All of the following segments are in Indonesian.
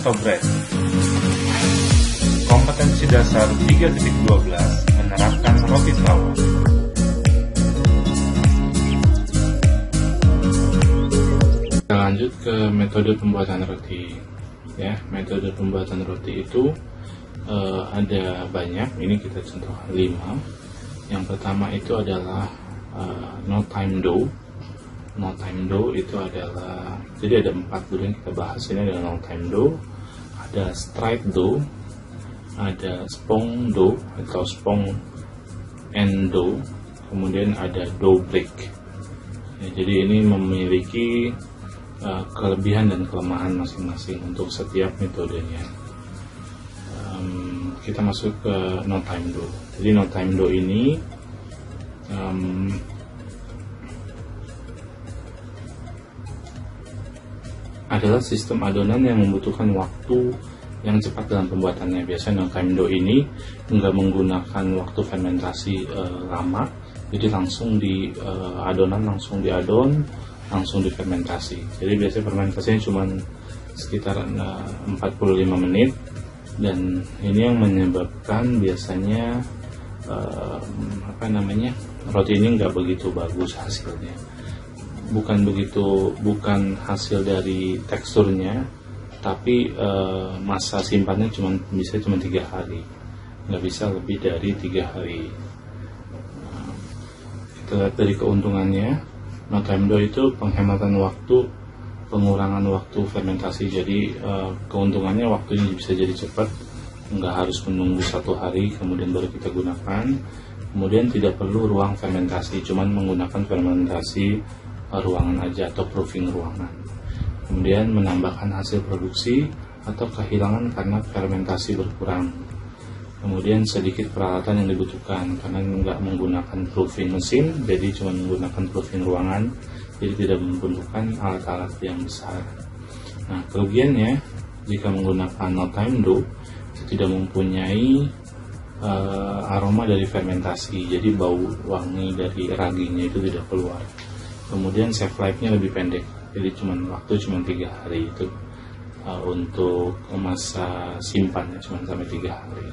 Bread. Kompetensi dasar 3.12 menerapkan roti tawar. Kita lanjut ke metode pembuatan roti. Ya, metode pembuatan roti itu ada banyak. Ini kita contoh 5. Yang pertama itu adalah no time dough. No time dough itu adalah, jadi ada 4 dulu yang kita bahas. Ini adalah no time dough, ada straight dough, ada spong dough atau spong and dough, kemudian ada dough break. Ya, jadi ini memiliki kelebihan dan kelemahan masing-masing untuk setiap metodenya. Kita masuk ke no time dough. Jadi no time dough ini adalah sistem adonan yang membutuhkan waktu yang cepat dalam pembuatannya. Biasanya no time dough ini nggak menggunakan waktu fermentasi lama, jadi langsung di adonan langsung diadon, langsung difermentasi. Jadi biasanya fermentasinya cuma sekitar 45 menit, dan ini yang menyebabkan biasanya roti ini nggak begitu bagus hasilnya. Bukan hasil dari teksturnya, tapi masa simpannya bisa cuma 3 hari, nggak bisa lebih dari 3 hari. Kita lihat dari keuntungannya, no time dough itu penghematan waktu, pengurangan waktu fermentasi. Jadi keuntungannya waktunya bisa jadi cepat, nggak harus menunggu 1 hari kemudian baru kita gunakan. Kemudian tidak perlu ruang fermentasi, cuman menggunakan fermentasi ruangan aja atau proofing ruangan. Kemudian menambahkan hasil produksi atau kehilangan karena fermentasi berkurang. Kemudian sedikit peralatan yang dibutuhkan karena nggak menggunakan proofing mesin, jadi cuma menggunakan proofing ruangan, jadi tidak membutuhkan alat-alat yang besar. Nah, kerugiannya jika menggunakan no time dough itu tidak mempunyai aroma dari fermentasi, jadi bau wangi dari raginya itu tidak keluar. Kemudian shelf life-nya lebih pendek, jadi waktu cuma 3 hari itu untuk masa simpannya cuma sampai 3 hari.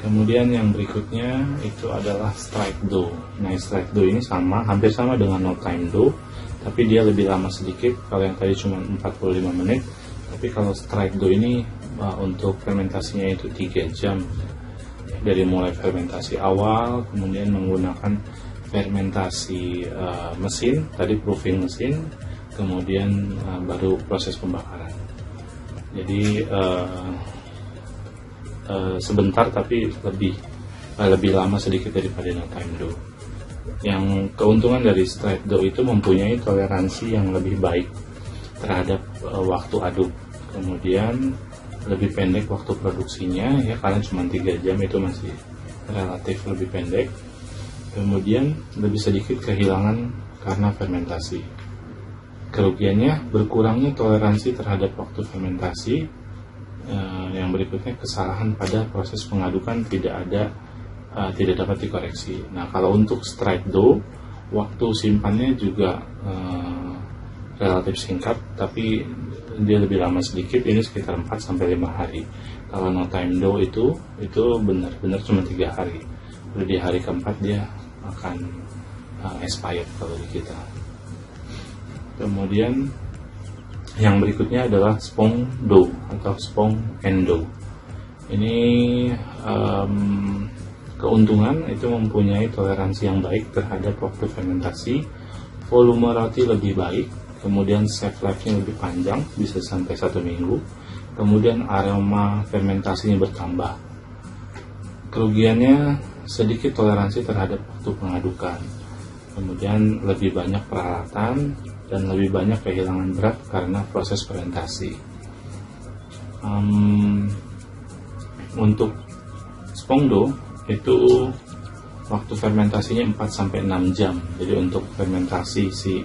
Kemudian yang berikutnya itu adalah straight dough. Nah, straight dough ini hampir sama dengan no time dough, tapi dia lebih lama sedikit. Kalau yang tadi cuma 45 menit, tapi kalau straight dough ini untuk fermentasinya itu 3 jam. Dari mulai fermentasi awal, kemudian menggunakan fermentasi mesin, tadi proofing mesin, kemudian baru proses pembakaran. Jadi sebentar tapi lebih lama sedikit daripada no time dough. Yang keuntungan dari straight dough itu mempunyai toleransi yang lebih baik terhadap waktu aduk. Kemudian lebih pendek waktu produksinya, ya, karena cuma 3 jam itu masih relatif lebih pendek. Kemudian lebih sedikit kehilangan karena fermentasi. Kerugiannya berkurangnya toleransi terhadap waktu fermentasi. Yang berikutnya, kesalahan pada proses pengadukan tidak dapat dikoreksi. Nah, kalau untuk straight dough, waktu simpannya juga relatif singkat, tapi dia lebih lama sedikit, ini sekitar 4-5 hari. Kalau no time dough itu benar-benar cuma 3 hari. Lalu di hari keempat dia akan expired kalau di kita. Kemudian yang berikutnya adalah spong dough atau spong and dough. Ini keuntungan itu mempunyai toleransi yang baik terhadap waktu fermentasi, volume roti lebih baik, kemudian shelf life-nya lebih panjang, bisa sampai 1 minggu, kemudian aroma fermentasinya bertambah. Kerugiannya sedikit toleransi terhadap waktu pengadukan, kemudian lebih banyak peralatan dan lebih banyak kehilangan berat karena proses fermentasi. Untuk spong dough itu waktu fermentasinya 4-6 jam. Jadi untuk fermentasi si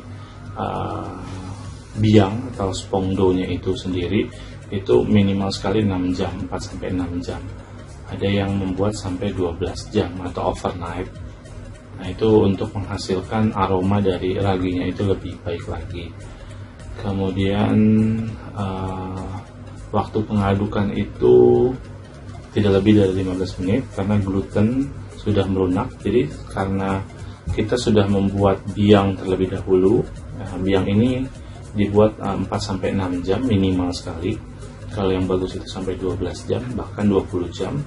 biang atau spong dough-nya itu sendiri itu minimal sekali 6 jam, 4-6 jam. Ada yang membuat sampai 12 jam atau overnight. Nah, itu untuk menghasilkan aroma dari raginya itu lebih baik lagi. Kemudian Waktu pengadukan itu tidak lebih dari 15 menit karena gluten sudah melunak. Jadi karena kita sudah membuat biang terlebih dahulu, biang ini dibuat 4-6 jam minimal sekali. Kalau yang bagus itu sampai 12 jam, bahkan 20 jam.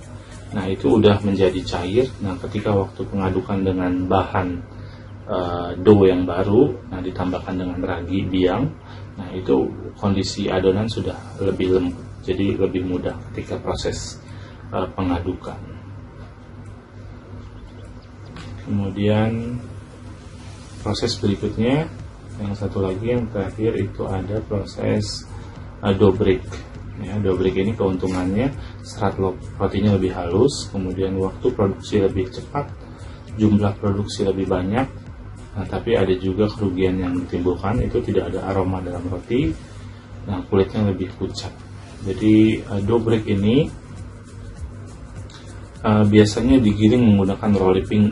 Nah, itu udah menjadi cair. Nah, ketika waktu pengadukan dengan bahan dough yang baru, nah ditambahkan dengan ragi biang, nah itu kondisi adonan sudah lebih lembut, jadi lebih mudah ketika proses pengadukan. Kemudian proses berikutnya, yang satu lagi yang terakhir itu ada proses dough break. Ya, dough break ini keuntungannya serat rotinya lebih halus, kemudian waktu produksi lebih cepat, jumlah produksi lebih banyak. Nah, tapi ada juga kerugian yang ditimbulkan, itu tidak ada aroma dalam roti. Nah, kulitnya lebih pucat. Jadi dough break ini biasanya digiling menggunakan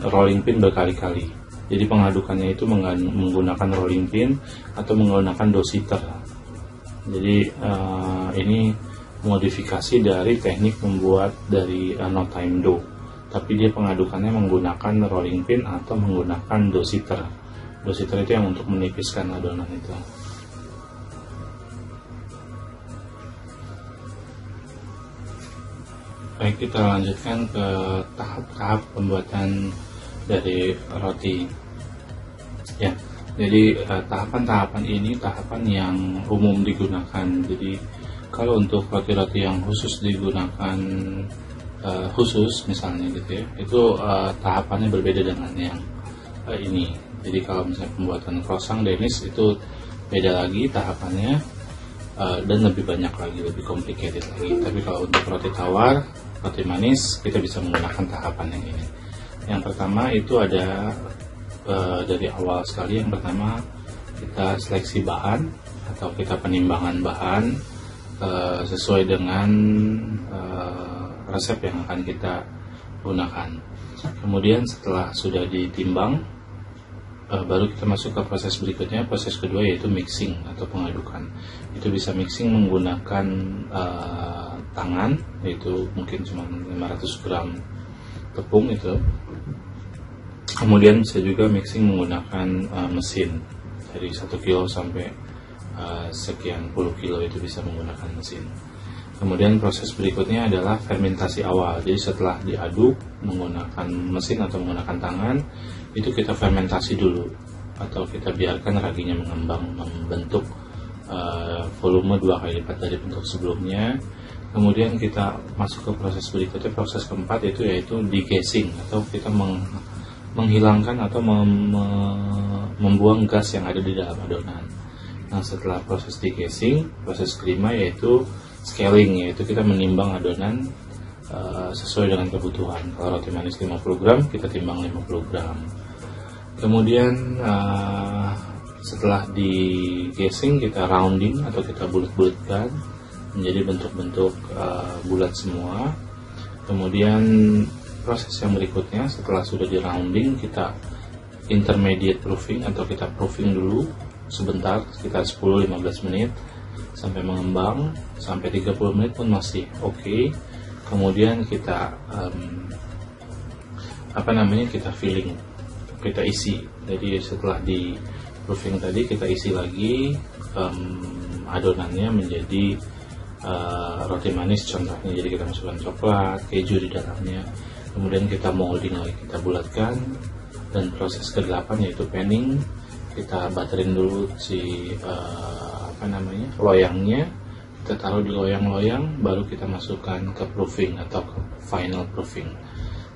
rolling pin berkali-kali. Jadi pengadukannya itu menggunakan rolling pin atau menggunakan dough sitter. Jadi ini modifikasi dari teknik membuat dari no time dough, tapi dia pengadukannya menggunakan rolling pin atau menggunakan dough sitter. Dough sitter itu yang untuk menipiskan adonan itu. Baik, kita lanjutkan ke tahap-tahap pembuatan dari roti. Ya. Jadi tahapan-tahapan ini tahapan yang umum digunakan. Jadi kalau untuk roti-roti yang khusus digunakan khusus misalnya gitu ya, itu tahapannya berbeda dengan yang ini. Jadi kalau misalnya pembuatan croissant Danish itu beda lagi tahapannya, dan lebih banyak lagi, lebih complicated lagi. Tapi kalau untuk roti tawar, roti manis, kita bisa menggunakan tahapan yang ini. Yang pertama itu ada dari awal sekali. Yang pertama kita seleksi bahan atau kita penimbangan bahan sesuai dengan resep yang akan kita gunakan. Kemudian setelah sudah ditimbang, baru kita masuk ke proses berikutnya. Proses kedua yaitu mixing atau pengadukan. Itu bisa mixing menggunakan tangan, yaitu mungkin cuma 500 gram tepung itu. Kemudian bisa juga mixing menggunakan mesin dari 1 kilo sampai sekian puluh kilo, itu bisa menggunakan mesin. Kemudian proses berikutnya adalah fermentasi awal. Jadi setelah diaduk menggunakan mesin atau menggunakan tangan, itu kita fermentasi dulu atau kita biarkan raginya mengembang, membentuk volume 2 kali lipat dari bentuk sebelumnya. Kemudian kita masuk ke proses berikutnya, proses keempat yaitu degassing, atau kita menghilangkan atau membuang gas yang ada di dalam adonan. Nah, setelah proses degassing, proses kelima yaitu scaling, yaitu kita menimbang adonan sesuai dengan kebutuhan. Kalau roti manis 50 gram, kita timbang 50 gram. Kemudian setelah digassing, kita rounding atau kita bulat-bulatkan menjadi bentuk-bentuk bulat semua. Kemudian proses yang berikutnya, setelah sudah di rounding, kita intermediate proofing atau kita proofing dulu sebentar, sekitar 10-15 menit sampai mengembang, sampai 30 menit pun masih oke. Kemudian kita kita filling, kita isi. Jadi setelah di proofing tadi, kita isi lagi adonannya menjadi roti manis contohnya. Jadi kita masukkan coklat, keju di dalamnya, kemudian kita molding lagi, kita bulatkan. Dan proses ke-8 yaitu panning, kita baterin dulu si loyangnya, kita taruh di loyang-loyang, baru kita masukkan ke proofing atau ke final proofing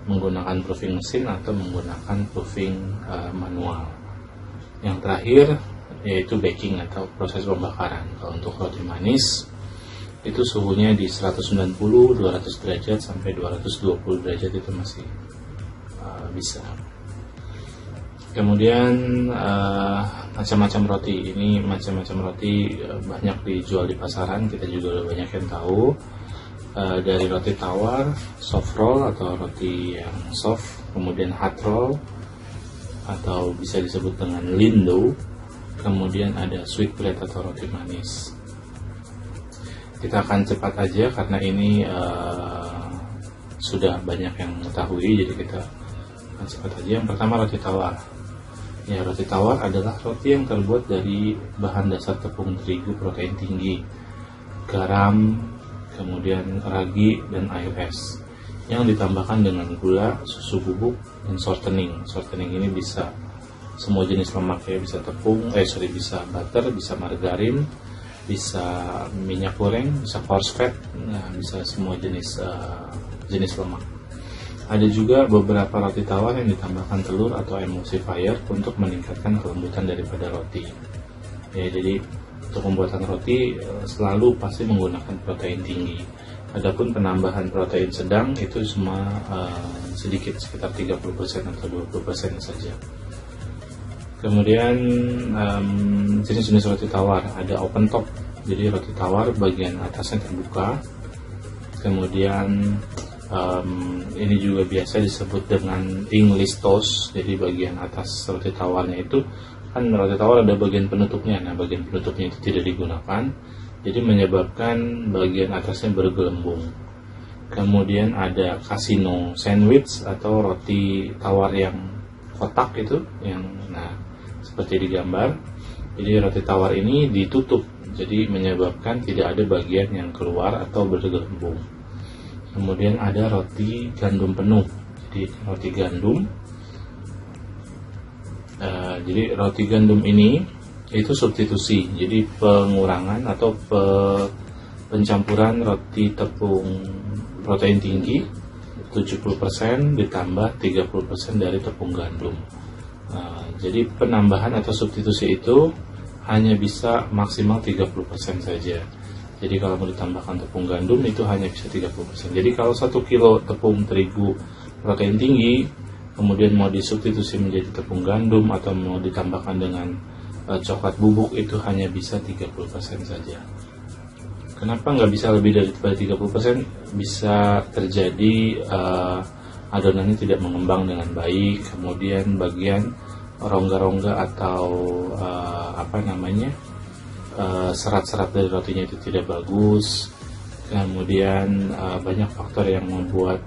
menggunakan proofing mesin atau menggunakan proofing manual. Yang terakhir yaitu baking atau proses pembakaran. Kalau untuk roti manis itu suhunya di 190, 200 derajat sampai 220 derajat itu masih bisa. Kemudian macam-macam roti, ini macam-macam roti banyak dijual di pasaran, kita juga udah banyak yang tahu. Dari roti tawar, soft roll atau roti yang soft, kemudian hard roll atau bisa disebut dengan lindo, kemudian ada sweet bread atau roti manis. kita akan cepat aja karena ini sudah banyak yang mengetahui, jadi kita akan cepat aja. Yang pertama roti tawar. Ya, roti tawar adalah roti yang terbuat dari bahan dasar tepung terigu protein tinggi, garam, kemudian ragi dan air es yang ditambahkan dengan gula, susu bubuk, dan shortening. Shortening ini bisa semua jenis lemak ya, bisa tepung, bisa butter, bisa margarin, bisa minyak goreng, bisa coarse fat, nah bisa semua jenis lemak. Ada juga beberapa roti tawar yang ditambahkan telur atau emulsifier untuk meningkatkan kelembutan daripada roti. Ya, jadi untuk pembuatan roti selalu pasti menggunakan protein tinggi. Adapun penambahan protein sedang itu semua sedikit, sekitar 30% atau 20% saja. Kemudian jenis-jenis roti tawar ada open top, jadi roti tawar bagian atasnya terbuka. Kemudian ini juga biasa disebut dengan English toast, jadi bagian atas roti tawarnya itu kan roti tawar ada bagian penutupnya, nah bagian penutupnya itu tidak digunakan, jadi menyebabkan bagian atasnya bergelembung. Kemudian ada casino sandwich atau roti tawar yang kotak itu, yang seperti di gambar. Jadi roti tawar ini ditutup, jadi menyebabkan tidak ada bagian yang keluar atau bergelembung. Kemudian ada roti gandum penuh, jadi roti gandum. Jadi roti gandum ini itu substitusi, jadi pengurangan atau pencampuran roti tepung protein tinggi 70% ditambah 30% dari tepung gandum. Jadi penambahan atau substitusi itu hanya bisa maksimal 30% saja. Jadi kalau mau ditambahkan tepung gandum itu hanya bisa 30%. Jadi kalau 1 kilo tepung terigu protein tinggi kemudian mau disubstitusi menjadi tepung gandum atau mau ditambahkan dengan coklat bubuk, itu hanya bisa 30% saja. Kenapa nggak bisa lebih daripada 30%? Bisa terjadi adonannya tidak mengembang dengan baik, kemudian bagian rongga-rongga atau serat-serat dari rotinya itu tidak bagus. Kemudian banyak faktor yang membuat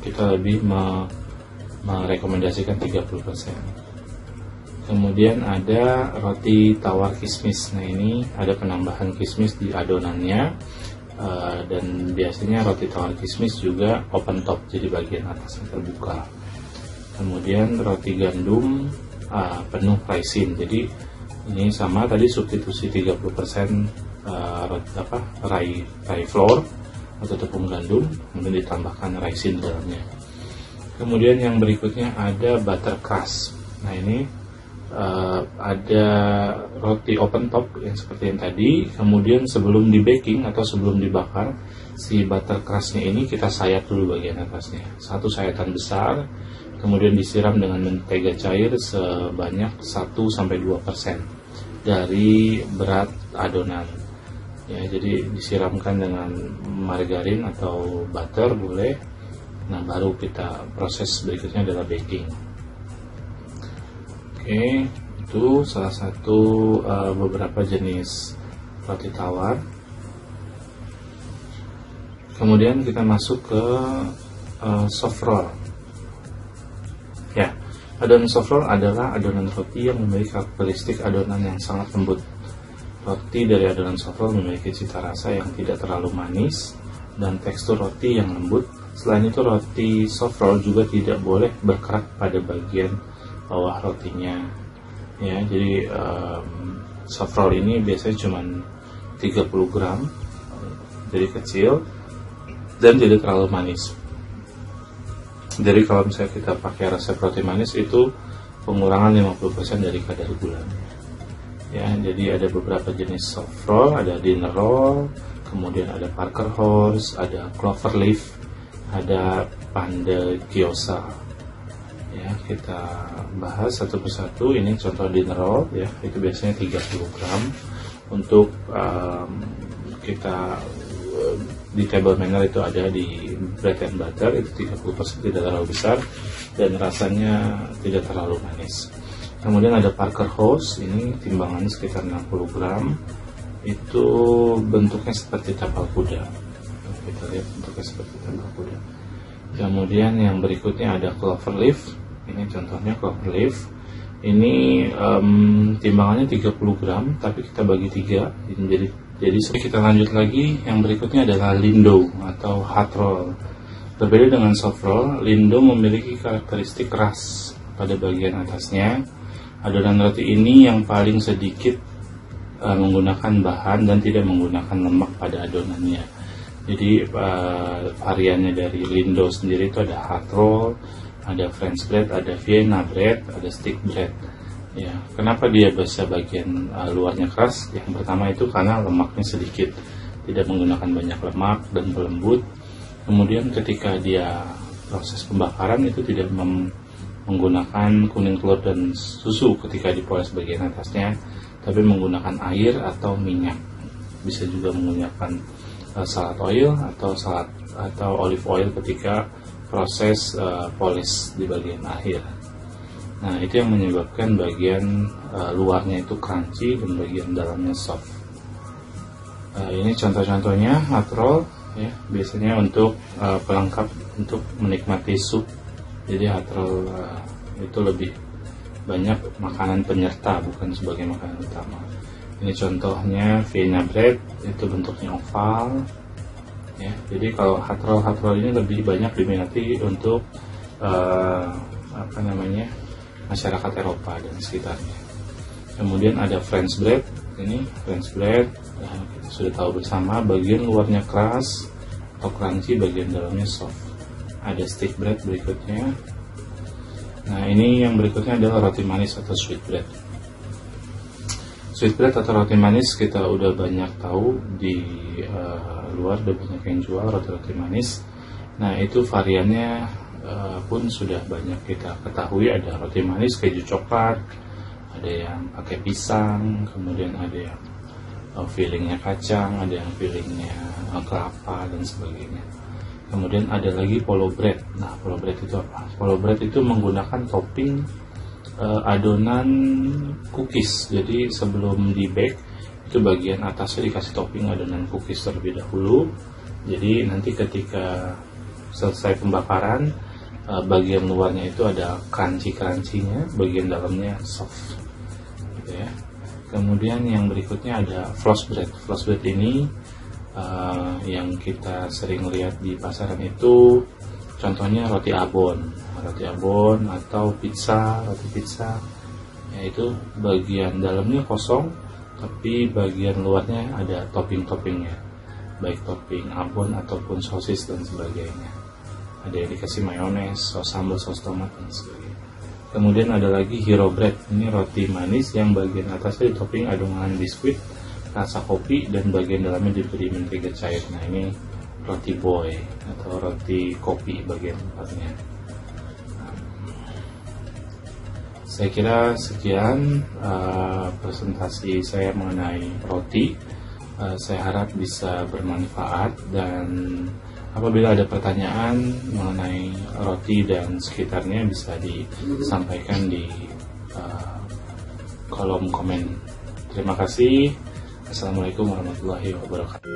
kita lebih merekomendasikan 30%. Kemudian ada roti tawar kismis. Nah, ini ada penambahan kismis di adonannya, dan biasanya roti tawar kismis juga open top, jadi bagian atasnya terbuka. Kemudian roti gandum penuh raisin, jadi ini sama tadi substitusi 30% rye flour atau tepung gandum, kemudian ditambahkan raisin di dalamnya. Kemudian yang berikutnya ada butter crust. Nah, ini ada roti open top yang seperti yang tadi. Kemudian sebelum di baking atau sebelum dibakar, si butter crustnya ini kita sayat dulu bagian atasnya, satu sayatan besar, kemudian disiram dengan mentega cair sebanyak 1-2% dari berat adonan. Ya, jadi disiramkan dengan margarin atau butter boleh. Nah, baru kita proses berikutnya adalah baking. Oke, itu salah satu beberapa jenis roti tawar. Kemudian kita masuk ke soft roll. Ya, adonan soft roll adalah adonan roti yang memiliki karakteristik adonan yang sangat lembut. Roti dari adonan soft roll memiliki cita rasa yang tidak terlalu manis dan tekstur roti yang lembut. Selain itu, roti soft roll juga tidak boleh berkerak pada bagian bawah rotinya. Ya, jadi soft roll ini biasanya cuma 30 gram, jadi kecil dan tidak terlalu manis. Jadi kalau misalnya kita pakai resep roti manis, itu pengurangan 50% dari kadar gula. Ya, jadi ada beberapa jenis soft roll, ada dinner roll, kemudian ada Parker Horse, ada clover leaf, ada panda gyoza. Ya, kita bahas satu persatu. Ini contoh dinner roll, ya, itu biasanya 30 gram. Untuk kita di table manner itu ada di bread and butter, itu 30%, tidak terlalu besar dan rasanya tidak terlalu manis. Kemudian ada Parker Horse, ini timbangannya sekitar 60 gram. itu bentuknya seperti tapal kuda. Kita lihat bentuknya seperti tapal kuda. Kemudian yang berikutnya ada clover leaf. Ini contohnya clover leaf. Ini timbangannya 30 gram, tapi kita bagi 3 jadi kita lanjut lagi. Yang berikutnya adalah lindo atau hard roll. Berbeda dengan soft roll, lindo memiliki karakteristik keras pada bagian atasnya. Adonan roti ini yang paling sedikit menggunakan bahan dan tidak menggunakan lemak pada adonannya. Jadi variannya dari lindo sendiri itu ada hard roll, ada French bread, ada Vienna bread, ada stick bread. Ya, kenapa dia bisa bagian luarnya keras? Yang pertama itu karena lemaknya sedikit, tidak menggunakan banyak lemak dan berlembut. Kemudian ketika dia proses pembakaran itu tidak menggunakan kuning telur dan susu ketika dipoles bagian atasnya, tapi menggunakan air atau minyak. Bisa juga menggunakan salad oil atau olive oil ketika proses polis di bagian akhir. Nah, itu yang menyebabkan bagian luarnya itu crunchy dan bagian dalamnya soft. Ini contoh-contohnya hard roll, ya, biasanya untuk pelengkap untuk menikmati sup. Jadi hard roll itu lebih banyak makanan penyerta, bukan sebagai makanan utama. Ini contohnya Vienna bread, itu bentuknya oval. Ya, jadi kalau hard roll ini lebih banyak diminati untuk masyarakat Eropa dan sekitarnya. Kemudian ada French bread. Ini French bread, kita sudah tahu bersama, bagian luarnya keras atau crunchy, bagian dalamnya soft. Ada stick bread berikutnya. Nah, ini yang berikutnya adalah roti manis atau sweet bread. Sweet bread atau roti manis kita udah banyak tahu di luar, udah banyak yang jual roti-roti manis. Nah, itu variannya pun sudah banyak kita ketahui. Ada roti manis keju coklat, ada yang pakai pisang, kemudian ada yang fillingnya kacang, ada yang fillingnya kelapa dan sebagainya. Kemudian ada lagi polo bread. Nah, polo bread itu apa? Polo bread itu menggunakan topping adonan cookies. Jadi sebelum di bake itu bagian atasnya dikasih topping adonan cookies terlebih dahulu. Jadi nanti ketika selesai pembakaran, bagian luarnya itu ada crunchy-nya, bagian dalamnya soft, gitu ya. Kemudian yang berikutnya ada floss bread. Floss bread ini yang kita sering lihat di pasaran itu contohnya roti abon atau roti pizza, yaitu bagian dalamnya kosong tapi bagian luarnya ada topping-toppingnya, baik topping abon ataupun sosis dan sebagainya. Ada yang dikasih mayones, saus sambal, saus tomat dan sebagainya. Kemudian ada lagi hero bread. Ini roti manis yang bagian atasnya ditopping adonan biskuit rasa kopi dan bagian dalamnya diberi mentega cair. Nah, ini roti boy atau roti kopi bagian tempatnya. Saya kira sekian presentasi saya mengenai roti. Saya harap bisa bermanfaat, dan apabila ada pertanyaan mengenai roti dan sekitarnya bisa disampaikan di kolom komen. Terima kasih. Assalamualaikum warahmatullahi wabarakatuh.